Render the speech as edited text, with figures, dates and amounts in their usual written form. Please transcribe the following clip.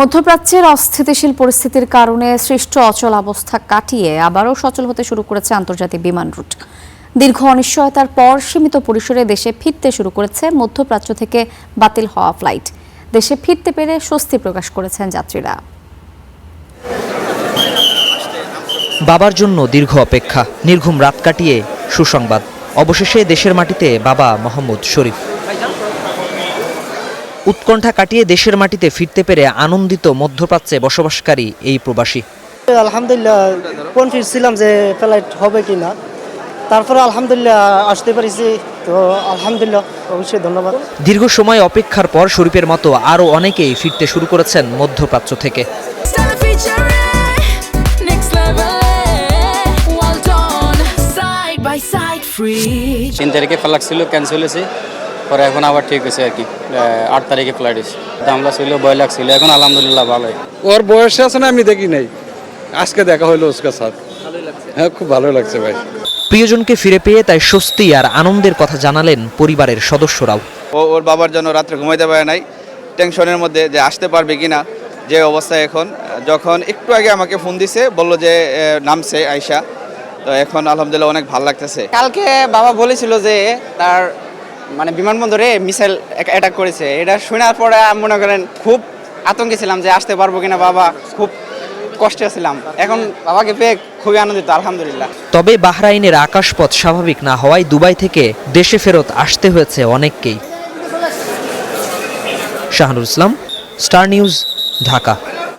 মধ্যপ্রাচ্যের অস্থিতিশীল পরিস্থিতির কারণে সৃষ্ট অচলাবস্থা কাটিয়ে আবারও সচল হতে শুরু করেছে আন্তর্জাতিক বিমান রুট। দীর্ঘ অনিশ্চয়তার পর সীমিত পরিসরে দেশে ফিরতে শুরু করেছে মধ্যপ্রাচ্য থেকে বাতিল হওয়া ফ্লাইট। দেশে ফিরতে পেরে স্বস্তি প্রকাশ করেছেন যাত্রীরা। বাবার জন্য দীর্ঘ অপেক্ষা, নির্ঘুম রাত কাটিয়ে সুসংবাদ। অবশেষে দেশের মাটিতে বাবা মোহাম্মদ শরীফ। উৎকণ্ঠা কাটিয়ে দেশের মাটিতে ফিরতে পেরে আনন্দিত মধ্যপ্রাচ্যে বসবাসকারী এই প্রবাসী। আলহামদুলিল্লাহ, কনফিউজ ছিলাম যে ফ্লাইট হবে কিনা, তারপরে আলহামদুলিল্লাহ আসতে পারিছি, তো আলহামদুলিল্লাহ অবশ্যই ধন্যবাদ। দীর্ঘ সময় অপেক্ষার পর শরীফের মতো আরও অনেকেই ফিরতে শুরু করেছেন মধ্যপ্রাচ্য থেকে। তিন তারিখে ফ্লাইট ছিল, ক্যান্সেল হয়েছে, পরে এখন আবার ঠিক হয়েছে আর কি। 8 তারিখে ফ্লাইট হয়েছে। দামলা ছিল, ভয় লাগছিল, এখন আলহামদুলিল্লাহ ভালোই। ওর বয়সে আছে না, আমি দেখি নাই, আজকে দেখা হলো ওর সাথে। হ্যাঁ, খুব ভালো লাগছে ভাই। প্রিয়জনকে ফিরে পেয়ে তাই স্বস্তি আর আনন্দের কথা জানালেন পরিবারের সদস্যরাও। ওর বাবার জন্য রাত্রে ঘুমাইতে পারে নাই, টেনশনের মধ্যে যে আসতে পারবে কিনা, যে অবস্থায় এখন। যখন একটু আগে আমাকে ফোন দিছে, বললো যে নামছে আয়শা, তো এখন আলহামদুলিল্লাহ অনেক ভালো লাগতেছে। কালকে বাবা বলেছিল যে তার বিমানবন্দরে মিসাইল অ্যাটাক করেছে। এটা শোনার পরে মনে করেন খুব আতঙ্কে ছিলাম যে আসতে পারবো কিনা, বাবা খুব কষ্টে ছিলাম। এখন বাবাকে পেয়ে খুবই আনন্দিত, আলহামদুলিল্লাহ। তবে বাহরাইনের আকাশপথ স্বাভাবিক না হওয়ায় দুবাই থেকে দেশে ফেরত আসতে হয়েছে অনেককেই। শাহানুর ইসলাম, স্টার নিউজ, ঢাকা।